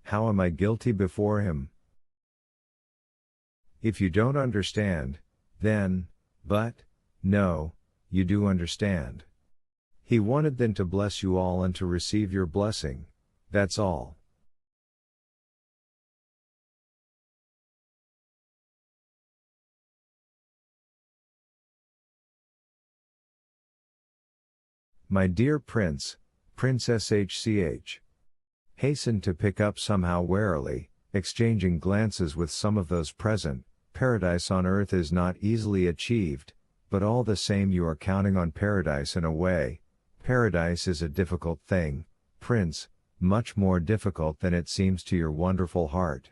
How am I guilty before him? If you don't understand, then, but, no, you do understand. He wanted then to bless you all and to receive your blessing, that's all. My dear Prince, Princess HCH. Hastened to pick up somehow warily, exchanging glances with some of those present. Paradise on earth is not easily achieved, but all the same you are counting on paradise in a way. Paradise is a difficult thing, Prince, much more difficult than it seems to your wonderful heart.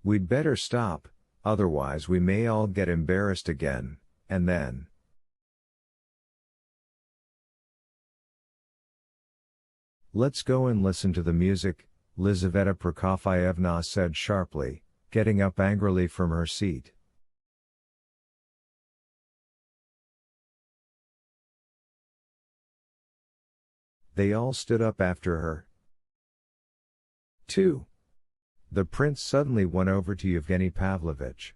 We'd better stop, otherwise we may all get embarrassed again, and then. Let's go and listen to the music, Lizaveta Prokofyevna said sharply, getting up angrily from her seat. They all stood up after her. 2. The prince suddenly went over to Yevgeny Pavlovich.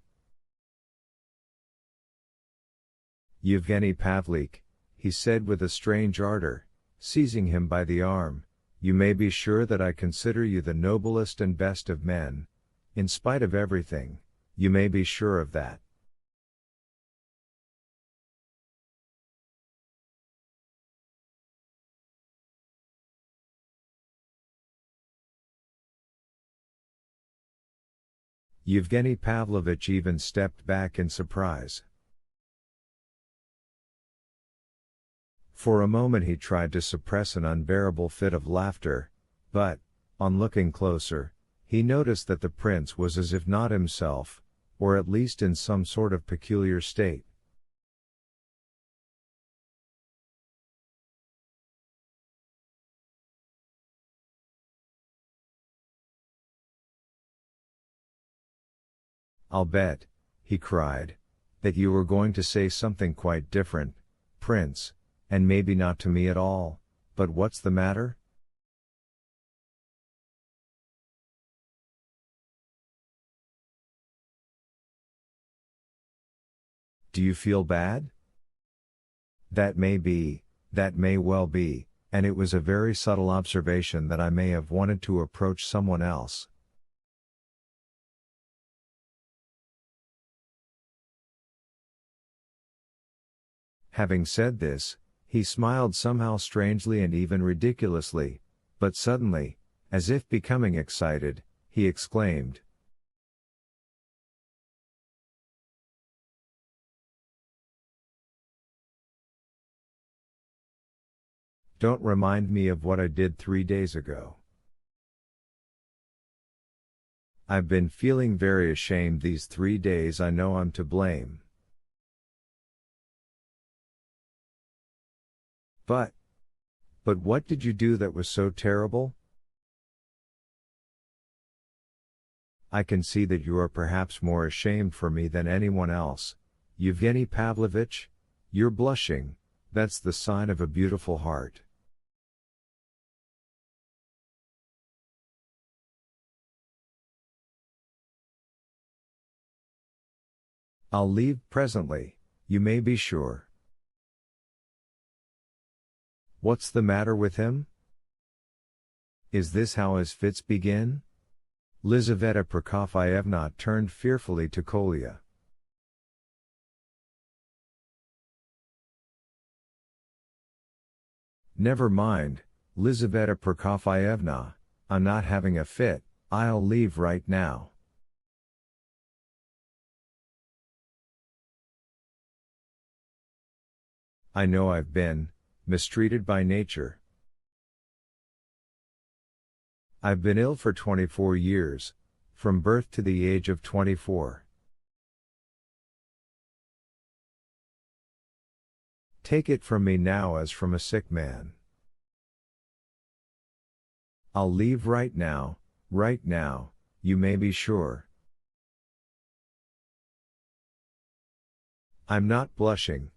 Yevgeny Pavlik, he said with a strange ardor, seizing him by the arm, you may be sure that I consider you the noblest and best of men, in spite of everything, you may be sure of that. Yevgeny Pavlovich even stepped back in surprise. For a moment he tried to suppress an unbearable fit of laughter, but, on looking closer, he noticed that the prince was as if not himself, or at least in some sort of peculiar state. I'll bet, he cried, that you were going to say something quite different, Prince, and maybe not to me at all, but what's the matter? Do you feel bad? That may well be, and it was a very subtle observation that I may have wanted to approach someone else. Having said this, he smiled somehow strangely and even ridiculously, but suddenly, as if becoming excited, he exclaimed, "Don't remind me of what I did 3 days ago. I've been feeling very ashamed these 3 days. I know I'm to blame. But what did you do that was so terrible? I can see that you are perhaps more ashamed for me than anyone else, Yevgeny Pavlovich. You're blushing, that's the sign of a beautiful heart." "I'll leave presently, you may be sure." "What's the matter with him? Is this how his fits begin?" Lizaveta Prokofyevna turned fearfully to Kolya. "Never mind, Lizaveta Prokofyevna, I'm not having a fit, I'll leave right now." "I know I've been mistreated by nature. I've been ill for 24 years, from birth to the age of 24. Take it from me now as from a sick man. I'll leave right now, you may be sure. I'm not blushing,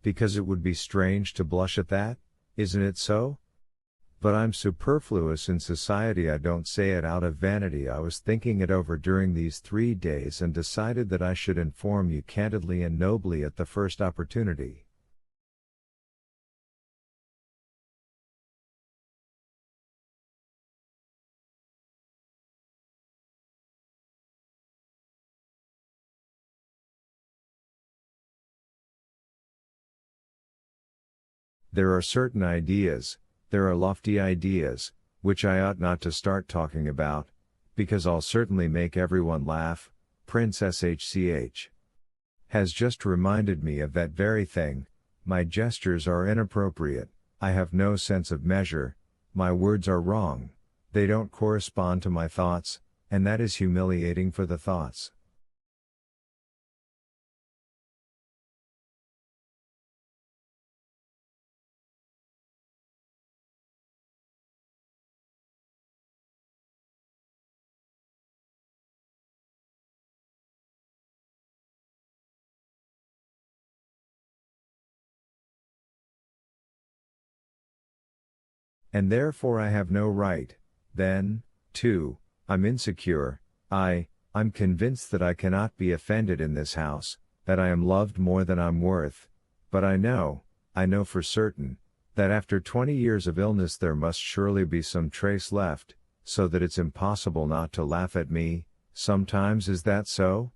because it would be strange to blush at that, isn't it so? But I'm superfluous in society. I don't say it out of vanity. I was thinking it over during these 3 days and decided that I should inform you candidly and nobly at the first opportunity. There are certain ideas, there are lofty ideas, which I ought not to start talking about, because I'll certainly make everyone laugh. Prince SHCH has just reminded me of that very thing. My gestures are inappropriate, I have no sense of measure, my words are wrong, they don't correspond to my thoughts, and that is humiliating for the thoughts. And therefore I have no right, then, I'm insecure, I'm convinced that I cannot be offended in this house, that I am loved more than I'm worth, but I know for certain, that after 20 years of illness there must surely be some trace left, so that it's impossible not to laugh at me. Sometimes is that so?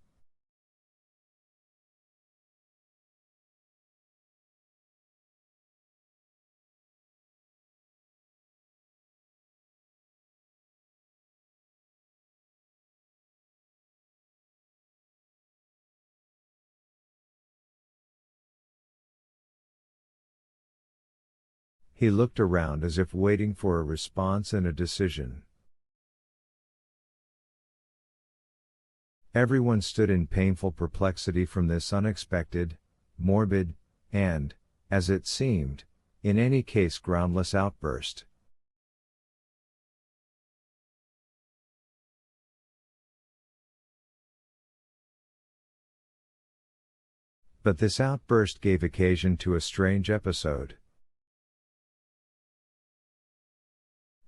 He looked around as if waiting for a response and a decision. Everyone stood in painful perplexity from this unexpected, morbid, and, as it seemed, in any case groundless outburst. But this outburst gave occasion to a strange episode.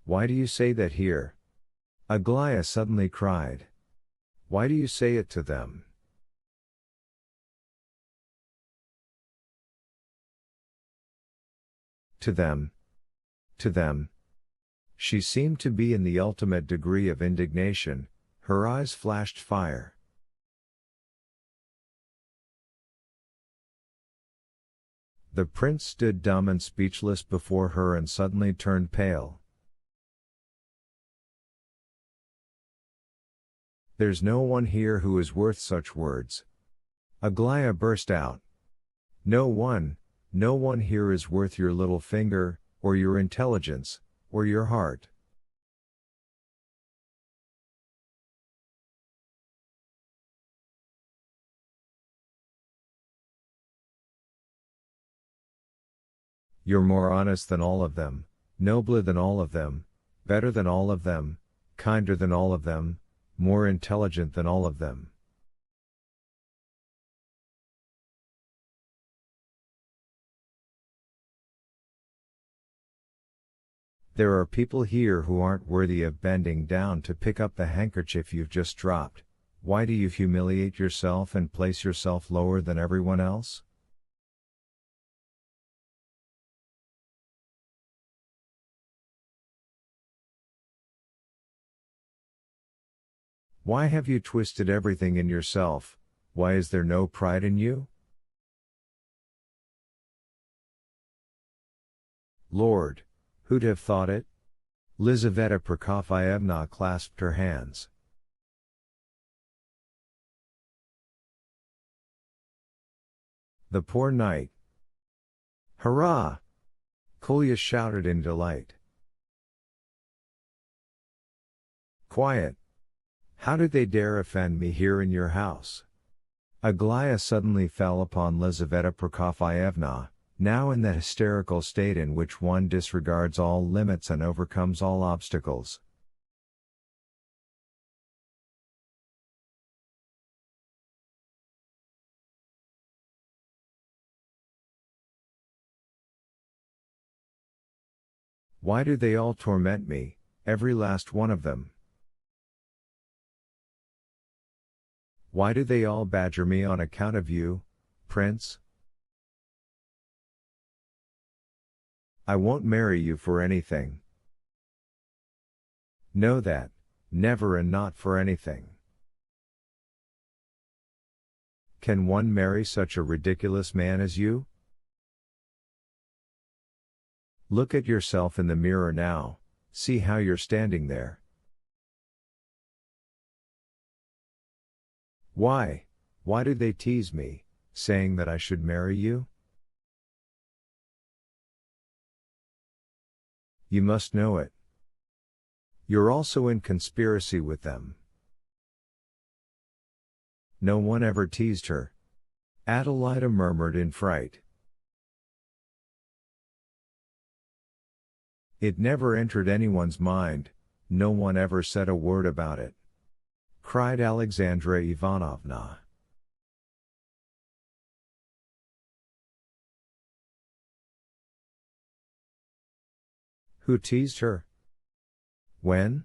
Why do you say that here? Aglaya suddenly cried. Why do you say it to them? To them. To them. She seemed to be in the ultimate degree of indignation, her eyes flashed fire. The prince stood dumb and speechless before her and suddenly turned pale. There's no one here who is worth such words. Aglaya burst out. No one here is worth your little finger, or your intelligence, or your heart. You're more honest than all of them, nobler than all of them, better than all of them, kinder than all of them, more intelligent than all of them. There are people here who aren't worthy of bending down to pick up the handkerchief you've just dropped. Why do you humiliate yourself and place yourself lower than everyone else? Why have you twisted everything in yourself? Why is there no pride in you? Lord, who'd have thought it? Lizaveta Prokofyevna clasped her hands. The poor knight. Hurrah! Kolya shouted in delight. Quiet! How did they dare offend me here in your house? Aglaya suddenly fell upon Lizaveta Prokofyevna, Now in that hysterical state in which one disregards all limits and overcomes all obstacles. Why do they all torment me, every last one of them? Why do they all badger me on account of you, Prince? I won't marry you for anything. Know that, never and not for anything. Can one marry such a ridiculous man as you? Look at yourself in the mirror now, see how you're standing there. Why do they tease me, saying that I should marry you? You must know it. You're also in conspiracy with them. No one ever teased her. Adelida murmured in fright. It never entered anyone's mind, no one ever said a word about it. Cried Alexandra Ivanovna. Who teased her? When?